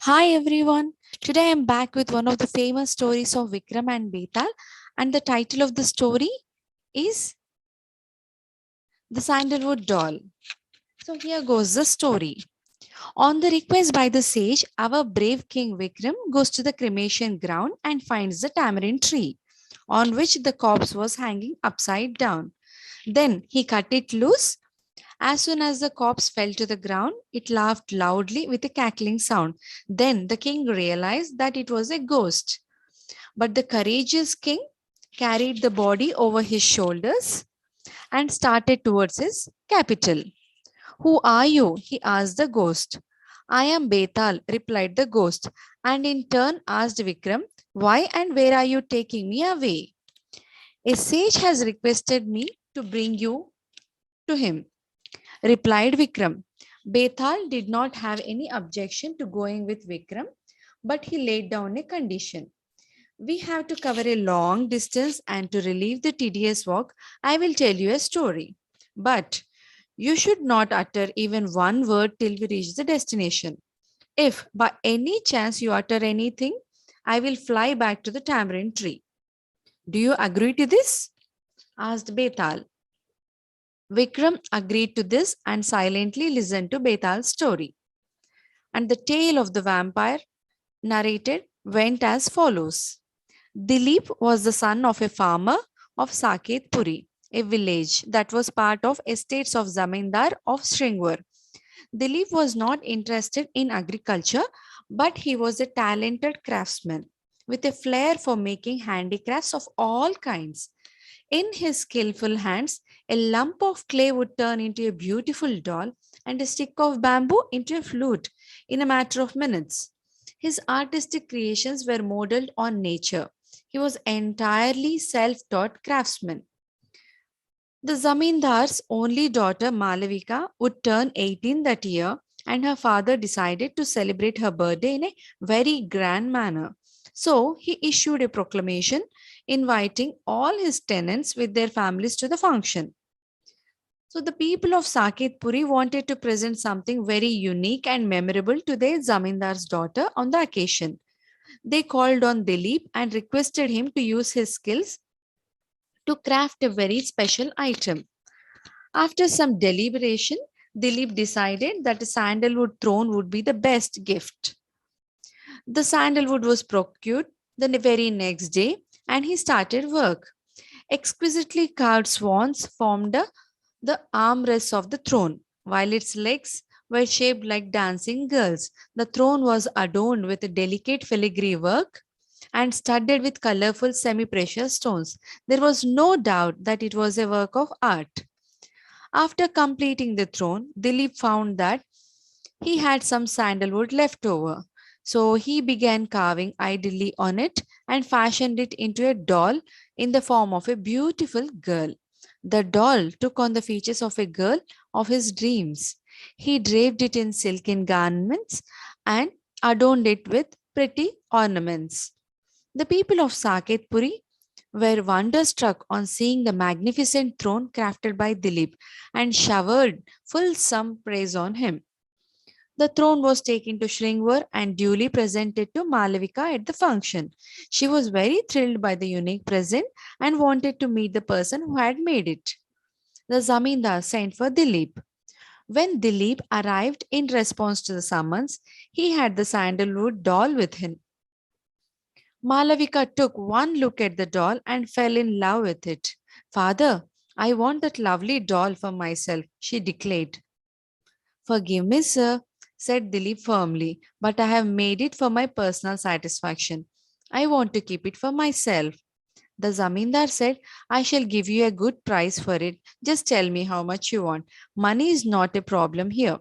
Hi everyone. Today I am back with one of the famous stories of Vikram and Betal, and the title of the story is The Sandalwood Doll. So here goes the story. On the request by the sage, our brave king Vikram goes to the cremation ground and finds the tamarind tree on which the corpse was hanging upside down. Then he cut it loose. As soon as the corpse fell to the ground, it laughed loudly with a cackling sound. Then the king realized that it was a ghost. But the courageous king carried the body over his shoulders and started towards his capital. Who are you? He asked the ghost. I am Betal, replied the ghost, and in turn asked Vikram, why and where are you taking me away? A sage has requested me to bring you to him, replied Vikram. Betal did not have any objection to going with Vikram, but he laid down a condition. We have to cover a long distance, and to relieve the tedious walk, I will tell you a story. But you should not utter even one word till we reach the destination. If by any chance you utter anything, I will fly back to the tamarind tree. Do you agree to this? Asked Betal. Vikram agreed to this and silently listened to Betal's story. And the tale of the vampire narrated went as follows. Dilip was the son of a farmer of Saket Puri, a village that was part of estates of Zamindar of Sringwar. Dilip was not interested in agriculture, but he was a talented craftsman with a flair for making handicrafts of all kinds. In his skillful hands, a lump of clay would turn into a beautiful doll and a stick of bamboo into a flute in a matter of minutes. His artistic creations were modeled on nature. He was entirely self taught craftsman. The Zamindar's only daughter Malavika would turn 18 that year, and her father decided to celebrate her birthday in a very grand manner. So he issued a proclamation inviting all his tenants with their families to the function. So the people of Saket Puri wanted to present something very unique and memorable to their Zamindar's daughter on the occasion. They called on Dilip and requested him to use his skills to craft a very special item. After some deliberation, Dilip decided that a sandalwood throne would be the best gift. The sandalwood was procured the very next day and he started work. Exquisitely carved swans formed the armrests of the throne, while its legs were shaped like dancing girls. The throne was adorned with a delicate filigree work and studded with colorful semi precious stones. There was no doubt that it was a work of art. After completing the throne, Dilip found that he had some sandalwood left over. So he began carving idly on it and fashioned it into a doll in the form of a beautiful girl. The doll took on the features of a girl of his dreams. He draped it in silken garments and adorned it with pretty ornaments. The people of Saket Puri were wonderstruck on seeing the magnificent throne crafted by Dilip and showered fulsome praise on him. The throne was taken to Sringwar and duly presented to Malavika at the function. She was very thrilled by the unique present and wanted to meet the person who had made it. The Zamindar sent for Dilip. When Dilip arrived in response to the summons, he had the sandalwood doll with him. Malavika took one look at the doll and fell in love with it. Father, I want that lovely doll for myself, she declared. Forgive me, sir, said Dilip firmly, but I have made it for my personal satisfaction. I want to keep it for myself. The Zamindar said, I shall give you a good price for it. Just tell me how much you want. Money is not a problem here.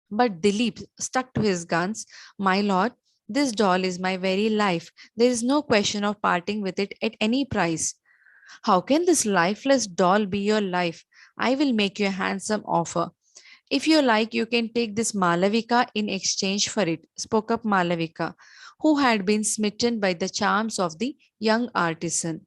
But Dilip stuck to his guns. My lord, this doll is my very life. There is no question of parting with it at any price. How can this lifeless doll be your life? I will make you a handsome offer. If you like, you can take this Malavika in exchange for it, spoke up Malavika, who had been smitten by the charms of the young artisan.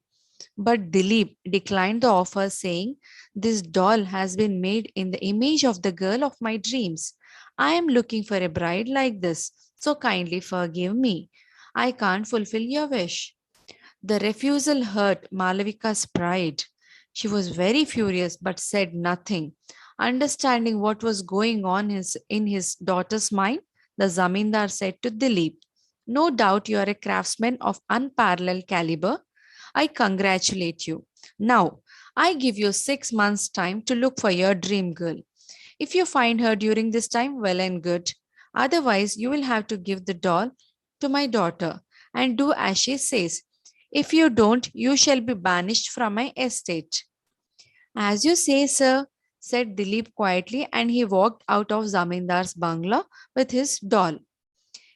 But Dilip declined the offer, saying, this doll has been made in the image of the girl of my dreams. I am looking for a bride like this, so kindly forgive me. I can't fulfill your wish. The refusal hurt Malavika's pride. She was very furious but said nothing. Understanding what was going on in his daughter's mind, the Zamindar said to Dilip, "No doubt you are a craftsman of unparalleled caliber. I congratulate you. Now, I give you 6 months' time to look for your dream girl. If you find her during this time, well and good. Otherwise, you will have to give the doll to my daughter and do as she says. If you don't, you shall be banished from my estate." "As you say, sir," said Dilip quietly, and he walked out of Zamindar's bungalow with his doll.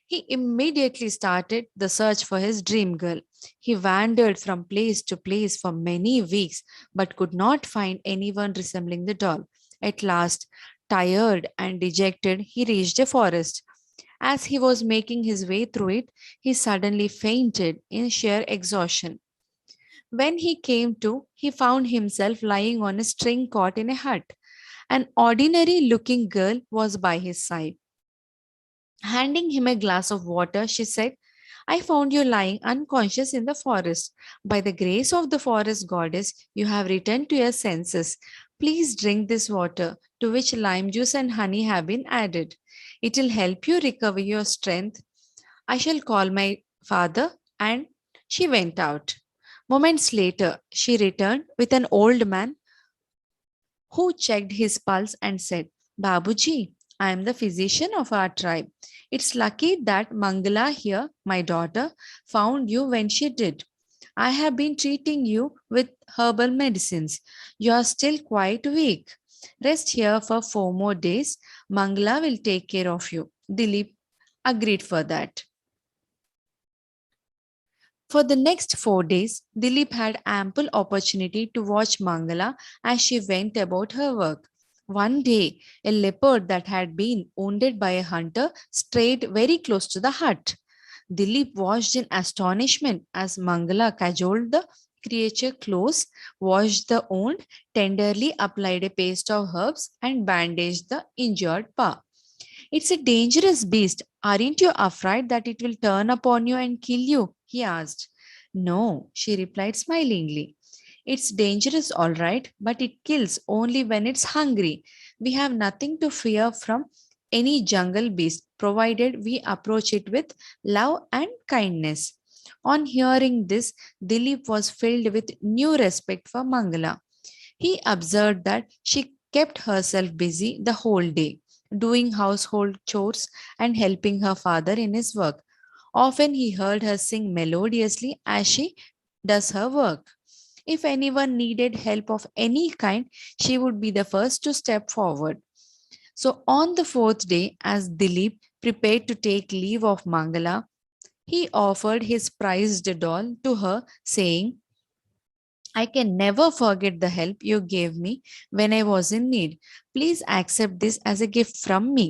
He immediately started the search for his dream girl. He wandered from place to place for many weeks but could not find anyone resembling the doll. At last, tired and dejected, he reached a forest. As he was making his way through it, he suddenly fainted in sheer exhaustion. When he came to, he found himself lying on a string cot in a hut. An ordinary looking girl was by his side. Handing him a glass of water, she said, "I found you lying unconscious in the forest. By the grace of the forest goddess, you have returned to your senses. Please drink this water, to which lime juice and honey have been added. It will help you recover your strength. I shall call my father." And she went out. Moments later, she returned with an old man who checked his pulse and said, "Babuji, I am the physician of our tribe. It's lucky that Mangala here, my daughter, found you when she did. I have been treating you with herbal medicines. You are still quite weak. Rest here for 4 more days. Mangala will take care of you." Dilip agreed for that. For the next 4 days, Dilip had ample opportunity to watch Mangala as she went about her work. One day, a leopard that had been wounded by a hunter strayed very close to the hut. Dilip watched in astonishment as Mangala cajoled the creature close, washed the wound, tenderly applied a paste of herbs, and bandaged the injured paw. "It's a dangerous beast. Aren't you afraid that it will turn upon you and kill you?" he asked. "No," she replied smilingly. "It's dangerous, all right, but it kills only when it's hungry. We have nothing to fear from any jungle beast, provided we approach it with love and kindness." On hearing this, Dilip was filled with new respect for Mangala. He observed that she kept herself busy the whole day, doing household chores and helping her father in his work. Often he heard her sing melodiously as she does her work. If anyone needed help of any kind, she would be the first to step forward. So on the fourth day, as Dilip prepared to take leave of Mangala, he offered his prized doll to her, saying, "I can never forget the help you gave me when I was in need. Please accept this as a gift from me."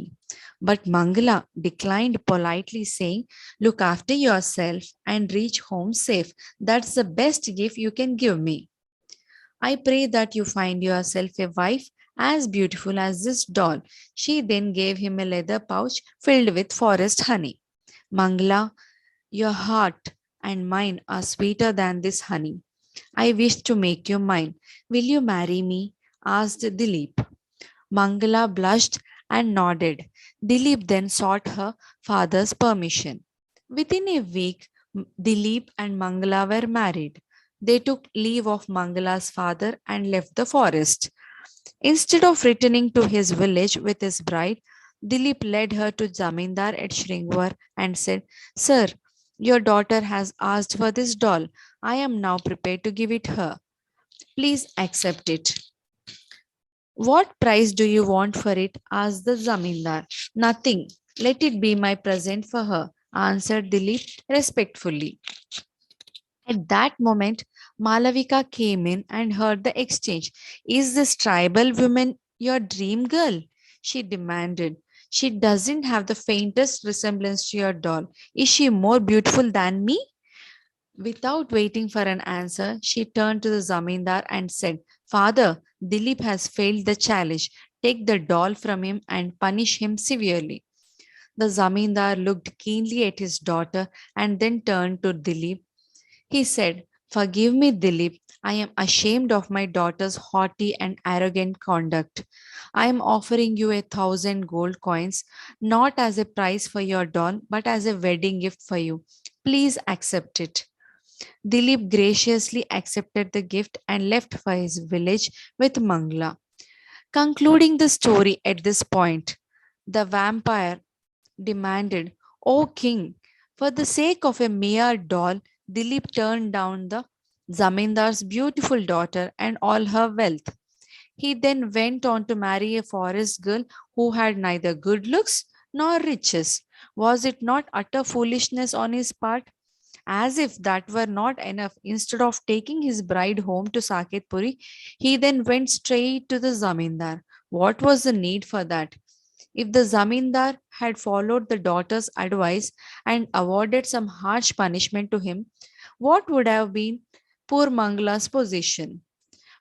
But Mangala declined politely, saying, "Look after yourself and reach home safe. That's the best gift you can give me. I pray that you find yourself a wife as beautiful as this doll." She then gave him a leather pouch filled with forest honey. "Mangala, your heart and mine are sweeter than this honey. I wish to make you mine. Will you marry me?" asked Dilip. Mangala blushed and nodded. Dilip then sought her father's permission. Within a week, Dilip and Mangala were married. They took leave of Mangala's father and left the forest. Instead of returning to his village with his bride, Dilip led her to Zamindar at Shringwar and said, "Sir, your daughter has asked for this doll. I am now prepared to give it her. Please accept it." "What price do you want for it?" asked the Zamindar. "Nothing. Let it be my present for her," answered Dilip respectfully. At that moment, Malavika came in and heard the exchange. "Is this tribal woman your dream girl?" she demanded. "She doesn't have the faintest resemblance to your doll. Is she more beautiful than me?" Without waiting for an answer, she turned to the Zamindar and said, "Father, Dilip has failed the challenge. take the doll from him and punish him severely. The zamindar looked keenly at his daughter and then turned to Dilip. He said, "Forgive me, Dilip. I am ashamed of my daughter's haughty and arrogant conduct. I am offering you 1,000 gold coins, not as a price for your doll, but as a wedding gift for you. Please accept it." Dilip graciously accepted the gift and left for his village with Mangla. Concluding the story at this point, the vampire demanded, "O king, for the sake of a mere doll, Dilip turned down the Zamindar's beautiful daughter and all her wealth. He then went on to marry a forest girl who had neither good looks nor riches. Was it not utter foolishness on his part? As if that were not enough, instead of taking his bride home to Saketpuri, he then went straight to the Zamindar. What was the need for that? If the Zamindar had followed the daughter's advice and awarded some harsh punishment to him, what would have been poor Mangala's position?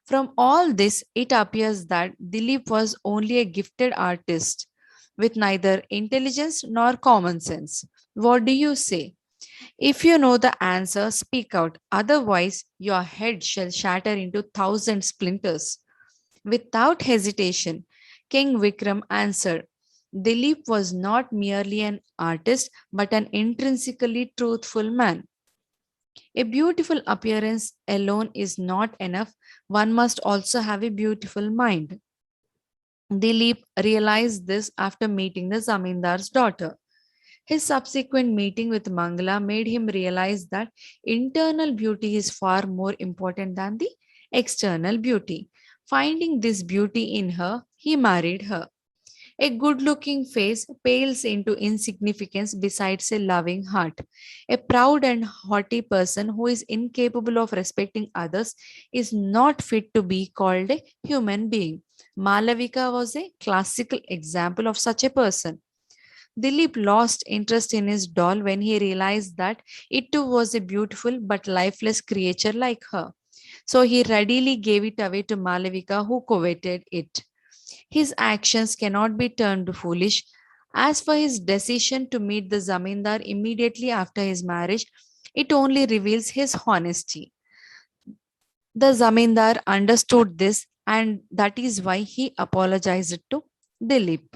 From all this, it appears that Dilip was only a gifted artist with neither intelligence nor common sense. What do you say? If you know the answer, speak out. Otherwise, your head shall shatter into 1,000 splinters. Without hesitation, King Vikram answered, "Dilip was not merely an artist, but an intrinsically truthful man. A beautiful appearance alone is not enough. One must also have a beautiful mind." Dilip realized this after meeting the Zamindar's daughter. His subsequent meeting with Mangala made him realize that internal beauty is far more important than the external beauty. Finding this beauty in her, he married her. A good looking face pales into insignificance besides a loving heart. A proud and haughty person who is incapable of respecting others is not fit to be called a human being. Malavika was a classical example of such a person. Dilip lost interest in his doll when he realized that it too was a beautiful but lifeless creature like her. So he readily gave it away to Malavika, who coveted it. His actions cannot be termed foolish. As for his decision to meet the Zamindar immediately after his marriage, it only reveals his honesty. The Zamindar understood this, and that is why he apologized to Dilip.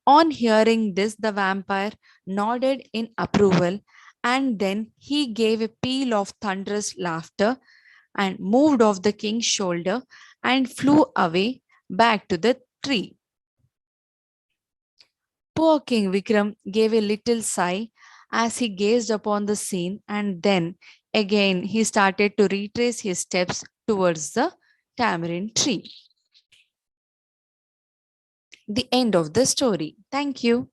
On hearing this, the vampire nodded in approval, and then he gave a peal of thunderous laughter and moved off the king's shoulder and flew away back to the tree. Poor King Vikram gave a little sigh as he gazed upon the scene, and then again he started to retrace his steps towards the tamarind tree. The end of the story. Thank you.